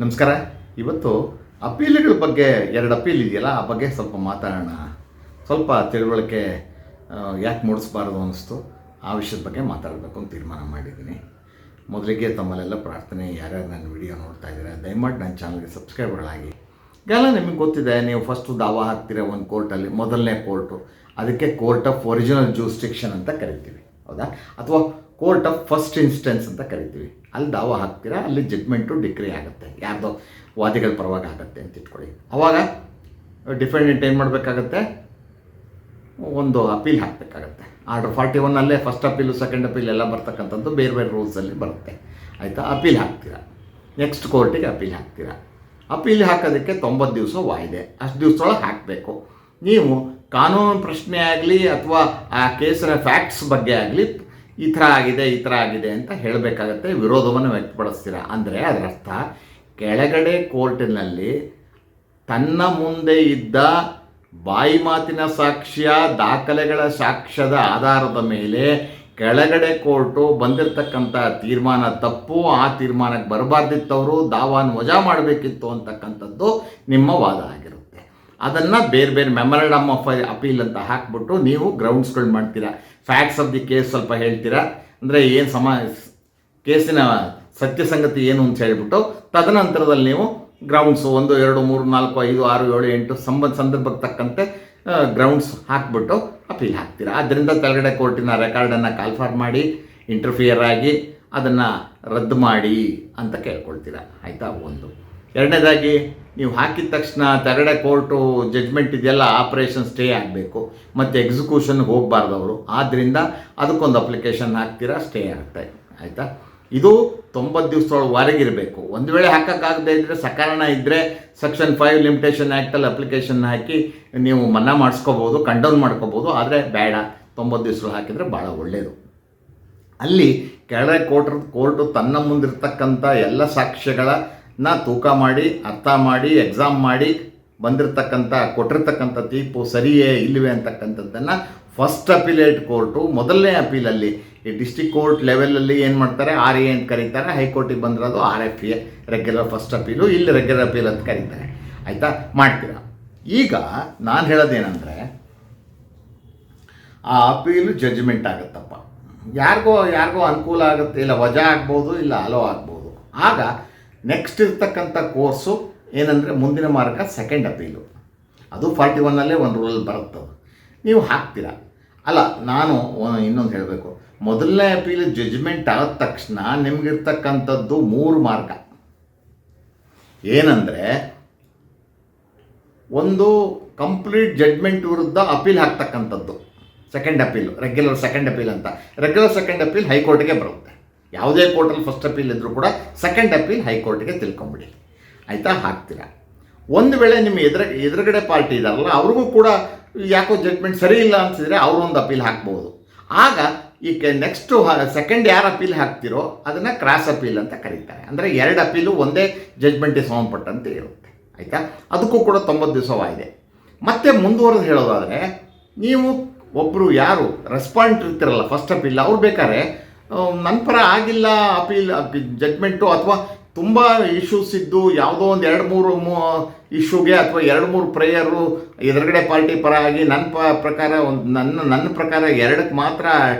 ನಮಸ್ಕಾರ. ಇವತ್ತು ಅಪೀಲ್ಗಳ ಬಗ್ಗೆ 2 ಅಪೀಲ್ ಇದೆಯಲ್ಲ, ಆ ಬಗ್ಗೆ ಸ್ವಲ್ಪ ಮಾತಾಡೋಣ. ಸ್ವಲ್ಪ ತಿಳುವಳಿಕೆ ಯಾಕೆ ಮೂಡಿಸ್ಬಾರ್ದು ಅನ್ನಿಸ್ತು. ಆ ವಿಷಯದ ಬಗ್ಗೆ ಮಾತಾಡಬೇಕು ಅಂತ ತೀರ್ಮಾನ ಮಾಡಿದ್ದೀನಿ. ಮೊದಲಿಗೆ ತಮ್ಮಲ್ಲೆಲ್ಲ ಪ್ರಾರ್ಥನೆ, ಯಾರ್ಯಾರು ನನ್ನ ವಿಡಿಯೋ ನೋಡ್ತಾ ಇದ್ದಾರೆ ದಯಮಾಡಿ ನನ್ನ ಚಾನಲ್ಗೆ ಸಬ್ಸ್ಕ್ರೈಬರ್ಗಳಾಗಿ. ಈಗೆಲ್ಲ ನಿಮಗೆ ಗೊತ್ತಿದೆ, ನೀವು ಫಸ್ಟು ದಾವಾ ಹಾಕ್ತೀರ ಒಂದು ಕೋರ್ಟಲ್ಲಿ, ಮೊದಲನೇ ಕೋರ್ಟು, ಅದಕ್ಕೆ ಕೋರ್ಟ್ ಆಫ್ ಒರಿಜಿನಲ್ ಜೂರಿಸ್ಡಿಕ್ಷನ್ ಅಂತ ಕರಿತೀವಿ, ಹೌದಾ? ಅಥವಾ ಕೋರ್ಟ್ ಆಫ್ ಫಸ್ಟ್ ಇನ್ಸ್ಟೆನ್ಸ್ ಅಂತ ಕರಿತೀವಿ. ಅಲ್ಲಿ ದಾವಾ ಹಾಕ್ತೀರಾ, ಅಲ್ಲಿ ಜಡ್ಮೆಂಟು ಡಿಕ್ರಿ ಆಗುತ್ತೆ, ಯಾರ್ದೋ ವಾದಿಗಳ ಪರವಾಗಿ ಆಗುತ್ತೆ ಅಂತ ಇಟ್ಕೊಳ್ಳಿ. ಆವಾಗ ಡಿಫೆಂಡೆಂಟ್ ಏನು ಮಾಡಬೇಕಾಗತ್ತೆ, ಒಂದು ಅಪೀಲ್ ಹಾಕಬೇಕಾಗತ್ತೆ. Order 41 first appeal second appeal ಎಲ್ಲ ಬರ್ತಕ್ಕಂಥದ್ದು ಬೇರೆ ಬೇರೆ ರೂಲ್ಸಲ್ಲಿ ಬರುತ್ತೆ, ಆಯಿತಾ? ಅಪೀಲ್ ಹಾಕ್ತೀರಾ, ನೆಕ್ಸ್ಟ್ ಕೋರ್ಟಿಗೆ ಅಪೀಲ್ ಹಾಕ್ತೀರಾ. ಅಪೀಲ್ ಹಾಕೋದಕ್ಕೆ 90 ದಿವಸ ವಾಯಿದೆ, ಅಷ್ಟು ದಿವಸದೊಳಗೆ ಹಾಕಬೇಕು. ನೀವು ಕಾನೂನು ಪ್ರಶ್ನೆ ಆಗಲಿ ಅಥವಾ ಆ ಕೇಸಿನ ಫ್ಯಾಕ್ಟ್ಸ್ ಬಗ್ಗೆ ಆಗಲಿ ಈ ಥರ ಆಗಿದೆ ಅಂತ ಹೇಳಬೇಕಾಗತ್ತೆ, ವಿರೋಧವನ್ನು ವ್ಯಕ್ತಪಡಿಸ್ತೀರ. ಅಂದರೆ ಅದರ ಅರ್ಥ, ಕೆಳಗಡೆ ಕೋರ್ಟಿನಲ್ಲಿ ತನ್ನ ಮುಂದೆ ಇದ್ದ ಬಾಯಿ ಮಾತಿನ ಸಾಕ್ಷ್ಯ, ದಾಖಲೆಗಳ ಸಾಕ್ಷ್ಯದ ಆಧಾರದ ಮೇಲೆ ಕೆಳಗಡೆ ಕೋರ್ಟು ಬಂದಿರತಕ್ಕಂಥ ತೀರ್ಮಾನ ತಪ್ಪು, ಆ ತೀರ್ಮಾನಕ್ಕೆ ಬರಬಾರ್ದಿತ್ತವರು, ದಾವಾನ ವಜಾ ಮಾಡಬೇಕಿತ್ತು ಅಂತಕ್ಕಂಥದ್ದು ನಿಮ್ಮ ವಾದ ಆಗಿರುತ್ತೆ. ಅದನ್ನು ಬೇರೆ ಬೇರೆ ಮೆಮೊರಂಡಮ್ ಆಫ್ ಅಪೀಲ್ ಅಂತ ಹಾಕ್ಬಿಟ್ಟು ನೀವು ಗ್ರೌಂಡ್ಸ್ಗಳು ಮಾಡ್ತೀರಾ. ಫ್ಯಾಕ್ಟ್ಸ್ ಆಫ್ ದಿ ಕೇಸ್ ಸ್ವಲ್ಪ ಹೇಳ್ತೀರಾ, ಅಂದರೆ ಏನು ಕೇಸಿನ ಸತ್ಯಸಂಗತಿ ಏನು ಅಂತ ಹೇಳಿಬಿಟ್ಟು, ತದನಂತರದಲ್ಲಿ ನೀವು ಗ್ರೌಂಡ್ಸು 1, 2, 3, 4, 5, 6, 7, 8 ಸಂದರ್ಭಕ್ಕೆ ತಕ್ಕಂತೆ ಗ್ರೌಂಡ್ಸ್ ಹಾಕ್ಬಿಟ್ಟು ಅಪೀಲ್ ಹಾಕ್ತೀರಾ. ಅದರಿಂದ ಕೆಳಗಡೆ ಕೋರ್ಟಿನ ರೆಕಾರ್ಡನ್ನು ಕಾಲ್ಫಾರ್ ಮಾಡಿ, ಇಂಟರ್ಫಿಯರ್ ಆಗಿ ಅದನ್ನು ರದ್ದು ಮಾಡಿ ಅಂತ ಕೇಳ್ಕೊಳ್ತೀರಾ, ಆಯಿತಾ? ಒಂದು. ಎರಡನೇದಾಗಿ, ನೀವು ಹಾಕಿದ ತಕ್ಷಣ ತೆರಗಡೆ ಕೋರ್ಟು ಜಡ್ಜ್ಮೆಂಟ್ ಇದೆಯಲ್ಲ, ಆಪ್ರೇಷನ್ ಸ್ಟೇ ಆಗಬೇಕು ಮತ್ತು ಎಕ್ಸಿಕ್ಯೂಷನ್ಗೆ ಹೋಗಬಾರ್ದು ಅವರು. ಆದ್ದರಿಂದ ಅದಕ್ಕೊಂದು ಅಪ್ಲಿಕೇಶನ್ ಹಾಕ್ತೀರಾ, ಸ್ಟೇ ಆಗುತ್ತೆ, ಆಯಿತಾ? ಇದು 90 ದಿವಸದೊಳಗೆ ಹೊರಗಿರಬೇಕು. ಒಂದು ವೇಳೆ ಹಾಕೋಕ್ಕಾಗದೇ ಇದ್ದರೆ, ಸಕಾರಣ ಇದ್ದರೆ ಸೆಕ್ಷನ್ 5 ಲಿಮಿಟೇಷನ್ ಆ್ಯಕ್ಟಲ್ಲಿ ಅಪ್ಲಿಕೇಶನ್ ಹಾಕಿ ನೀವು ಮನ್ನಾ ಮಾಡಿಸ್ಕೋಬೋದು, ಕಂಡೌನ್ ಮಾಡ್ಕೋಬೋದು. ಆದರೆ ಬೇಡ, 90 ದಿವಸಗಳು ಹಾಕಿದರೆ ಭಾಳ ಒಳ್ಳೆಯದು. ಅಲ್ಲಿ ಕೆಳಗಡೆ ಕೋರ್ಟು ತನ್ನ ಮುಂದಿರ್ತಕ್ಕಂಥ ಎಲ್ಲ ಸಾಕ್ಷ್ಯಗಳನ್ನ ತೂಕ ಮಾಡಿ, ಅರ್ಥ ಮಾಡಿ, ಎಕ್ಸಾಮ್ ಮಾಡಿ ಬಂದಿರತಕ್ಕಂಥ ಕೊಟ್ಟಿರ್ತಕ್ಕಂಥ ತೀರ್ಪು ಸರಿಯೇ ಇಲ್ಲವೇ ಅಂತಕ್ಕಂಥದ್ದನ್ನು ಫಸ್ಟ್ ಅಪೀಲೇಟ್ ಕೋರ್ಟು, ಮೊದಲನೇ ಅಪೀಲಲ್ಲಿ ಈ ಡಿಸ್ಟಿಕ್ ಕೋರ್ಟ್ ಲೆವೆಲಲ್ಲಿ ಏನು ಮಾಡ್ತಾರೆ, RA ಅಂತ ಕರೀತಾರೆ. ಹೈಕೋರ್ಟಿಗೆ ಬಂದಿರೋದು RFA, ರೆಗ್ಯುಲರ್ ಫಸ್ಟ್ ಅಪೀಲು, ಇಲ್ಲಿ ರೆಗ್ಯುಲರ್ ಅಪೀಲ್ ಅಂತ ಕರೀತಾರೆ, ಆಯಿತಾ? ಮಾಡ್ತೀರಾ. ಈಗ ನಾನು ಹೇಳೋದೇನೆಂದರೆ, ಆ ಅಪೀಲು ಜಡ್ಜ್ಮೆಂಟ್ ಆಗುತ್ತಪ್ಪ, ಯಾರಿಗೋ ಅನುಕೂಲ ಆಗುತ್ತೆ, ಇಲ್ಲ ವಜಾ ಆಗ್ಬೋದು, ಇಲ್ಲ ಅಲೋ ಆಗ್ಬೋದು. ಆಗ ನೆಕ್ಸ್ಟ್ ಇರ್ತಕ್ಕಂಥ ಕೋರ್ಸು ಏನಂದರೆ, ಮುಂದಿನ ಮಾರ್ಗ ಸೆಕೆಂಡ್ ಅಪೀಲು. ಅದು 41 ಒಂದು ರೂಲ್ ಬರುತ್ತದೆ, ನೀವು ಹಾಕ್ತೀರಾ. ಅಲ್ಲ, ನಾನು ಇನ್ನೊಂದು ಹೇಳಬೇಕು, ಮೊದಲನೇ ಅಪೀಲು ಜಡ್ಜ್ಮೆಂಟ್ ಆದ ತಕ್ಷಣ ನಿಮಗಿರ್ತಕ್ಕಂಥದ್ದು 3 ಮಾರ್ಗ. ಏನಂದರೆ, ಒಂದು ಕಂಪ್ಲೀಟ್ ಜಡ್ಜ್ಮೆಂಟ್ ವಿರುದ್ಧ ಅಪೀಲ್ ಹಾಕ್ತಕ್ಕಂಥದ್ದು second appeal, regular second appeal ಅಂತ. ರೆಗ್ಯುಲರ್ ಸೆಕೆಂಡ್ ಅಪೀಲ್ ಹೈಕೋರ್ಟ್ಗೆ ಬರುತ್ತೆ. ಯಾವುದೇ ಕೋರ್ಟಲ್ಲಿ ಫಸ್ಟ್ ಅಪೀಲ್ ಇದ್ದರೂ ಕೂಡ ಸೆಕೆಂಡ್ ಅಪೀಲ್ ಹೈಕೋರ್ಟ್ಗೆ ತಿಳ್ಕೊಂಬಿಡಿ, ಆಯಿತಾ? ಹಾಕ್ತೀರಾ. ಒಂದು ವೇಳೆ ನಿಮ್ಮ ಎದುರುಗಡೆ ಪಾರ್ಟಿ ಇದ್ದಾರಲ್ಲ, ಅವ್ರಿಗೂ ಕೂಡ ಯಾಕೋ ಜಡ್ಜ್ಮೆಂಟ್ ಸರಿ ಇಲ್ಲ ಅನಿಸಿದರೆ ಅವರೊಂದು ಅಪೀಲ್ ಹಾಕ್ಬೋದು. ಆಗ ಈ ನೆಕ್ಸ್ಟು ಸೆಕೆಂಡ್ ಯಾರು ಅಪೀಲ್ ಹಾಕ್ತಿರೋ ಅದನ್ನು ಕ್ರಾಸ್ ಅಪೀಲ್ ಅಂತ ಕರೀತಾರೆ. ಅಂದರೆ 2 ಅಪೀಲು ಒಂದೇ ಜಡ್ಜ್ಮೆಂಟಿಗೆ ಸಂಬಂಧಪಟ್ಟಂತೆ ಇರುತ್ತೆ, ಆಯಿತಾ? ಅದಕ್ಕೂ ಕೂಡ 90 ದಿವಸ ವಾಯಿದೆ. ಮತ್ತೆ ಮುಂದುವರೆದು ಹೇಳೋದಾದರೆ, ನೀವು ಒಬ್ಬರು ಯಾರು ರೆಸ್ಪಾಂಡೆಂಟ್ ಇರ್ತಿರಲ್ಲ ಫಸ್ಟ್ ಅಪೀಲ್, ಅವ್ರು ಬೇಕಾದ್ರೆ ನನ್ನ ಪರ ಆಗಿಲ್ಲ ಅಪೀಲ್ ಜಡ್ಜ್ಮೆಂಟು, ಅಥವಾ ತುಂಬ ಇಶ್ಯೂಸ್ ಇದ್ದು ಯಾವುದೋ ಒಂದು 2-3 ಇಶ್ಯೂಗೆ ಅಥವಾ 2-3 ಪ್ರೇಯರು ಎದುರುಗಡೆ ಪಾರ್ಟಿ ಪರ ಆಗಿ ನನ್ನ ಪ್ರಕಾರ ನನ್ನ ಪ್ರಕಾರ 2ಕ್ಕೆ ಮಾತ್ರ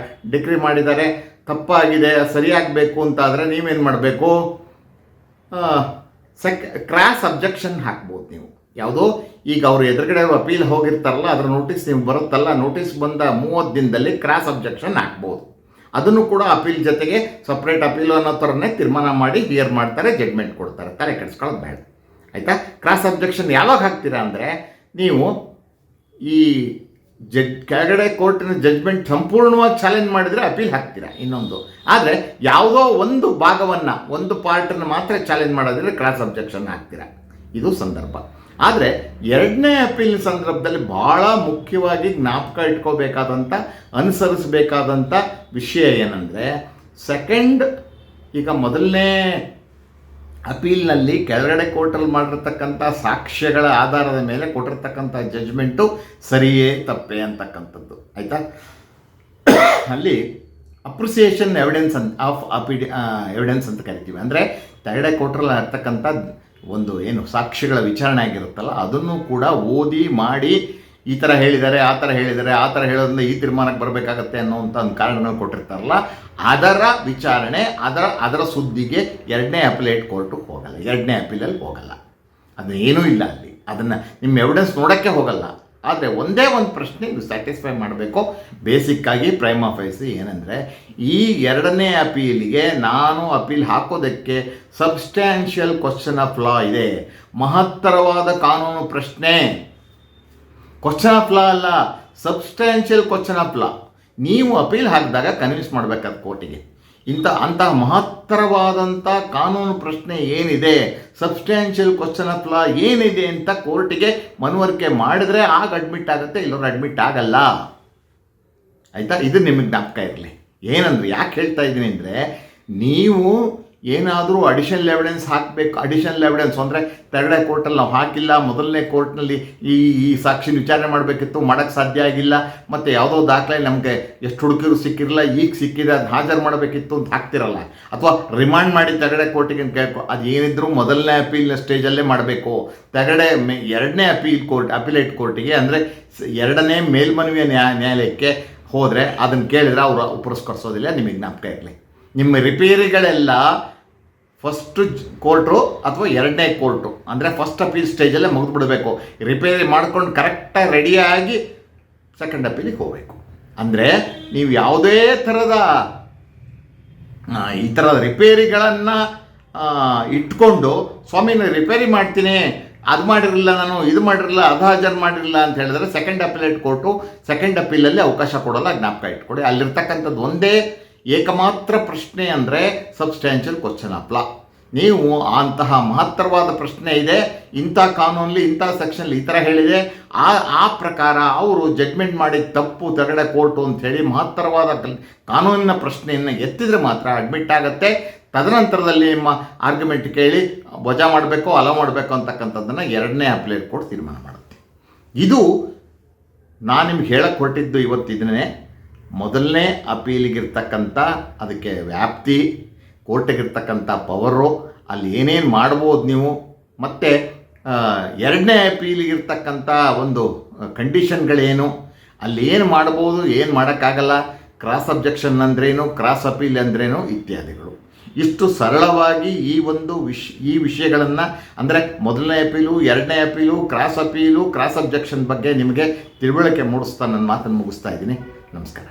ಡಿಕ್ರಿ ಮಾಡಿದ್ದಾರೆ, ತಪ್ಪಾಗಿದೆ, ಸರಿಯಾಗಬೇಕು ಅಂತಾದರೆ ನೀವೇನು ಮಾಡಬೇಕು, ಕ್ರಾಸ್ ಅಬ್ಜೆಕ್ಷನ್ ಹಾಕ್ಬೋದು ನೀವು. ಯಾವುದೋ ಈಗ ಅವರು ಎದುರುಗಡೆ ಅಪೀಲ್ ಹೋಗಿರ್ತಾರಲ್ಲ, ಅದರ ನೋಟಿಸ್ ನೀವು ಬರುತ್ತಲ್ಲ, ನೋಟಿಸ್ ಬಂದ 30 ದಿನದಲ್ಲಿ ಕ್ರಾಸ್ ಅಬ್ಜೆಕ್ಷನ್ ಹಾಕ್ಬೋದು. ಅದನ್ನು ಕೂಡ ಅಪೀಲ್ ಜೊತೆಗೆ ಸಪ್ರೇಟ್ ಅಪೀಲು ಅನ್ನೋ ಥರನೇ ತೀರ್ಮಾನ ಮಾಡಿ ಹಿಯರ್ ಮಾಡ್ತಾರೆ, ಜಡ್ಜ್ಮೆಂಟ್ ಕೊಡ್ತಾರೆ. ತಲೆ ಕೆಡಿಸ್ಕೊಳ್ಳೋದು ಬೇಡ, ಆಯಿತಾ? ಕ್ರಾಸ್ ಅಬ್ಜೆಕ್ಷನ್ ಯಾವಾಗ ಹಾಕ್ತೀರಾ ಅಂದರೆ, ನೀವು ಈ ಕೆಳಗಡೆ ಕೋರ್ಟಿನ ಜಡ್ಜ್ಮೆಂಟ್ ಸಂಪೂರ್ಣವಾಗಿ ಚಾಲೆಂಜ್ ಮಾಡಿದರೆ ಅಪೀಲ್ ಹಾಕ್ತೀರಾ ಇನ್ನೊಂದು. ಆದರೆ ಯಾವುದೋ ಒಂದು ಭಾಗವನ್ನು, ಒಂದು ಪಾರ್ಟನ್ನು ಮಾತ್ರ ಚಾಲೆಂಜ್ ಮಾಡೋದ್ರೆ ಕ್ರಾಸ್ ಅಬ್ಜೆಕ್ಷನ್ ಹಾಕ್ತೀರಾ. ಇದು ಸಂದರ್ಭ. ಆದರೆ 2ನೇ ಅಪೀಲ್ ಸಂದರ್ಭದಲ್ಲಿ ಭಾಳ ಮುಖ್ಯವಾಗಿ ಜ್ಞಾಪಕ ಇಟ್ಕೋಬೇಕಾದಂಥ, ಅನುಸರಿಸಬೇಕಾದಂಥ ವಿಷಯ ಏನಂದರೆ, ಈಗ ಮೊದಲನೇ ಅಪೀಲ್ನಲ್ಲಿ ಕೆಳಗಡೆ ಕೋರ್ಟಲ್ಲಿ ಮಾಡಿರ್ತಕ್ಕಂಥ ಸಾಕ್ಷ್ಯಗಳ ಆಧಾರದ ಮೇಲೆ ಕೊಟ್ಟಿರ್ತಕ್ಕಂಥ ಜಡ್ಜ್ಮೆಂಟು ಸರಿಯೇ ತಪ್ಪೇ ಅಂತಕ್ಕಂಥದ್ದು, ಆಯಿತಾ? ಅಲ್ಲಿ ಅಪ್ರಿಸಿಯೇಷನ್ ಎವಿಡೆನ್ಸ್ ಆಫ್ ಎವಿಡೆನ್ಸ್ ಅಂತ ಕರಿತೀವಿ. ಅಂದರೆ ತೆಗಡೆ ಕೋರ್ಟ್ರಲ್ಲಿ ಇರ್ತಕ್ಕಂಥ ಒಂದು ಏನು ಸಾಕ್ಷಿಗಳ ವಿಚಾರಣೆ ಆಗಿರುತ್ತಲ್ಲ ಅದನ್ನು ಕೂಡ ಓದಿ ಮಾಡಿ ಈ ಥರ ಹೇಳಿದ್ದಾರೆ ಆ ಥರ ಹೇಳಿದ್ದಾರೆ ಆ ಥರ ಹೇಳೋದ್ರಿಂದ ಈ ತೀರ್ಮಾನಕ್ಕೆ ಬರಬೇಕಾಗತ್ತೆ ಅನ್ನೋವಂಥ ಒಂದು ಕಾರಣಗಳು ಕೊಟ್ಟಿರ್ತಾರಲ್ಲ ಅದರ ವಿಚಾರಣೆ ಅದರ ಸುದ್ದಿಗೆ 2ನೇ ಅಪಿಲೇಟ್ ಕೋರ್ಟಿಗೆ ಹೋಗಲ್ಲ, 2ನೇ ಅಪೀಲಲ್ಲಿ ಹೋಗಲ್ಲ. ಅದು ಏನೂ ಇಲ್ಲ ಅಲ್ಲಿ, ಅದನ್ನು ನಿಮ್ಮ ಎವಿಡೆನ್ಸ್ ನೋಡೋಕ್ಕೆ ಹೋಗಲ್ಲ. ಆದರೆ ಒಂದೇ ಒಂದು ಪ್ರಶ್ನೆ ಇದು ಸ್ಯಾಟಿಸ್ಫೈ ಮಾಡಬೇಕು. ಬೇಸಿಕ್ಕಾಗಿ ಪ್ರೈಮಾ ಫೇಸಿ ಏನಂದರೆ ಈ 2ನೇ ಅಪೀಲಿಗೆ ನಾನು ಅಪೀಲ್ ಹಾಕೋದಕ್ಕೆ ಸಬ್ಸ್ಟ್ಯಾನ್ಷಿಯಲ್ ಕ್ವಶನ್ ಆಫ್ ಲಾ ಇದೆ, ಮಹತ್ತರವಾದ ಕಾನೂನು ಪ್ರಶ್ನೆ. ಕ್ವಶನ್ ಆಫ್ ಲಾ ಅಲ್ಲ, ಸಬ್ಸ್ಟ್ಯಾನ್ಷಿಯಲ್ ಕ್ವಶನ್ ಆಫ್ ಲಾ. ನೀವು ಅಪೀಲ್ ಹಾಕಿದಾಗ ಕನ್ವಿನ್ಸ್ ಮಾಡಬೇಕಾದ ಕೋರ್ಟಿಗೆ ಅಂತಹ ಮಹತ್ತರವಾದಂಥ ಕಾನೂನು ಪ್ರಶ್ನೆ ಏನಿದೆ, ಸಬ್ಸ್ಟ್ಯಾನ್ಷಿಯಲ್ ಕ್ವಶನ್ ಆಫ್ ಲಾ ಏನಿದೆ ಅಂತ ಕೋರ್ಟಿಗೆ ಮನವರಿಕೆ ಮಾಡಿದ್ರೆ ಆಗ ಅಡ್ಮಿಟ್ ಆಗುತ್ತೆ, ಇಲ್ಲವ್ರು ಅಡ್ಮಿಟ್ ಆಗಲ್ಲ. ಆಯಿತಾ? ಇದು ನಿಮಗೆ ಜ್ಞಾಪಕ ಇರಲಿ. ಏನಂದ್ರೆ ಯಾಕೆ ಹೇಳ್ತಾ ಇದ್ದೀನಿ ಅಂದರೆ, ನೀವು ಏನಾದರೂ ಅಡಿಷನಲ್ ಎವಿಡೆನ್ಸ್ ಹಾಕಬೇಕು. ಅಡಿಷನಲ್ ಎವಿಡೆನ್ಸ್ ಅಂದರೆ 2ನೇ ಕೋರ್ಟಲ್ಲಿ ನಾವು ಹಾಕಿಲ್ಲ, ಮೊದಲನೇ ಕೋರ್ಟ್ನಲ್ಲಿ ಈ ಸಾಕ್ಷಿನ ವಿಚಾರಣೆ ಮಾಡಬೇಕಿತ್ತು, ಮಾಡೋಕ್ಕೆ ಸಾಧ್ಯ ಆಗಿಲ್ಲ, ಮತ್ತು ಯಾವುದೋ ದಾಖಲೆ ನಮಗೆ ಎಷ್ಟು ಹುಡುಕಿದ್ರು ಸಿಕ್ಕಿರಲ್ಲ, ಈಗ ಸಿಕ್ಕಿದೆ, ಅದು ಹಾಜರು ಮಾಡಬೇಕಿತ್ತು ಅಂತ ಹಾಕ್ತಿರಲ್ಲ. ಅಥವಾ ರಿಮಾಂಡ್ ಮಾಡಿ 2ನೇ ಕೋರ್ಟಿಗೆ ಕೇಳ್ಕೊ, ಅದು ಏನಿದ್ರು ಮೊದಲನೇ ಅಪೀಲ್ನ ಸ್ಟೇಜಲ್ಲೇ ಮಾಡಬೇಕು. 2ನೇ ಅಪೀಲೇಟ್ ಕೋರ್ಟಿಗೆ ಅಂದರೆ 2ನೇ ಮೇಲ್ಮನವಿಯ ನ್ಯಾಯಾಲಯಕ್ಕೆ ಹೋದರೆ ಅದನ್ನು ಕೇಳಿದರೆ ಅವರು ಪುರಸ್ಕರಿಸೋದಿಲ್ಲ. ನಿಮಗೆ ಜ್ಞಾಪಕ ಇರಲಿ, ನಿಮ್ಮ ರಿಪೇರಿಗಳೆಲ್ಲ ಫಸ್ಟು ಕೋರ್ಟು ಅಥವಾ 2ನೇ ಕೋರ್ಟು ಅಂದರೆ ಫಸ್ಟ್ ಅಪೀಲ್ ಸ್ಟೇಜಲ್ಲೇ ಮುಗಿದ್ಬಿಡಬೇಕು. ರಿಪೇರಿ ಮಾಡ್ಕೊಂಡು ಕರೆಕ್ಟಾಗಿ ರೆಡಿಯಾಗಿ 2nd ಅಪೀಲಿಗೆ ಹೋಗಬೇಕು. ಅಂದರೆ ನೀವು ಯಾವುದೇ ಥರದ ಈ ಥರದ ರಿಪೇರಿಗಳನ್ನು ಇಟ್ಕೊಂಡು ಸ್ವಾಮಿ ನಾನು ರಿಪೇರಿ ಮಾಡ್ತೀನಿ, ಅದು ಮಾಡಿರಲಿಲ್ಲ, ನಾನು ಇದು ಮಾಡಿರಲಿಲ್ಲ, ಅದು ಹಾಜರು ಮಾಡಿರಲಿಲ್ಲ ಅಂತ ಹೇಳಿದ್ರೆ 2nd ಅಪೀಲೇಟ್ ಕೋರ್ಟು 2nd ಅಪೀಲಲ್ಲಿ ಅವಕಾಶ ಕೊಡೋಲ್ಲ. ಜ್ಞಾಪಕ ಇಟ್ಕೊಡಿ. ಅಲ್ಲಿರ್ತಕ್ಕಂಥದ್ದು ಒಂದೇ ಏಕಮಾತ್ರ ಪ್ರಶ್ನೆ ಅಂದರೆ ಸಬ್ಸ್ಟ್ಯಾನ್ಷಿಯಲ್ ಕ್ವಶನ್ ಆಫ್ ಲಾ. ನೀವು ಅಂತಹ ಮಹತ್ತರವಾದ ಪ್ರಶ್ನೆ ಇದೆ, ಇಂಥ ಕಾನೂನಲ್ಲಿ ಇಂಥ ಸೆಕ್ಷನಲ್ಲಿ ಈ ಥರ ಹೇಳಿದೆ, ಆ ಪ್ರಕಾರ ಅವರು ಜಡ್ಮೆಂಟ್ ಮಾಡಿದ ತಪ್ಪು 2ನೇ ಕೋರ್ಟು ಅಂಥೇಳಿ ಮಹತ್ತರವಾದ ಕಾನೂನಿನ ಪ್ರಶ್ನೆಯನ್ನು ಎತ್ತಿದರೆ ಮಾತ್ರ ಅಡ್ಮಿಟ್ ಆಗುತ್ತೆ. ತದನಂತರದಲ್ಲಿ ನಿಮ್ಮ ಆರ್ಗ್ಯುಮೆಂಟ್ ಕೇಳಿ ವಜಾ ಮಾಡಬೇಕು ಅಲೋ ಮಾಡಬೇಕು ಅಂತಕ್ಕಂಥದ್ದನ್ನು 2ನೇ ಅಪೀಲೇಟ್ ಕೋರ್ಟ್ ತೀರ್ಮಾನ ಮಾಡುತ್ತೆ. ಇದು ನಾನು ನಿಮ್ಗೆ ಹೇಳಕ್ಕೆ ಹೊರಟಿದ್ದು ಇವತ್ತಿದನೇ. ಮೊದಲನೇ ಅಪೀಲಿಗಿರ್ತಕ್ಕಂಥ ಅದಕ್ಕೆ ವ್ಯಾಪ್ತಿ, ಕೋರ್ಟಿಗಿರ್ತಕ್ಕಂಥ ಪವರು, ಅಲ್ಲಿ ಏನೇನು ಮಾಡ್ಬೋದು ನೀವು, ಮತ್ತು 2ನೇ ಅಪೀಲಿಗಿರ್ತಕ್ಕಂಥ ಒಂದು ಕಂಡೀಷನ್ಗಳೇನು, ಅಲ್ಲಿ ಏನು ಮಾಡ್ಬೋದು ಏನು ಮಾಡೋಕ್ಕಾಗಲ್ಲ, ಕ್ರಾಸ್ ಅಬ್ಜೆಕ್ಷನ್ ಅಂದ್ರೇನು, ಕ್ರಾಸ್ ಅಪೀಲ್ ಅಂದ್ರೇನು ಇತ್ಯಾದಿಗಳು. ಇಷ್ಟು ಸರಳವಾಗಿ ಈ ವಿಷಯಗಳನ್ನು ಅಂದರೆ ಮೊದಲನೇ ಅಪೀಲು, 2ನೇ ಅಪೀಲು, ಕ್ರಾಸ್ ಅಪೀಲು, ಕ್ರಾಸ್ ಅಬ್ಜೆಕ್ಷನ್ ಬಗ್ಗೆ ನಿಮಗೆ ತಿಳುವಳಿಕೆ ಮೂಡಿಸ್ತಾ ನನ್ನ ಮಾತನ್ನು ಮುಗಿಸ್ತಾ ಇದ್ದೀನಿ. ನಮಸ್ಕಾರ.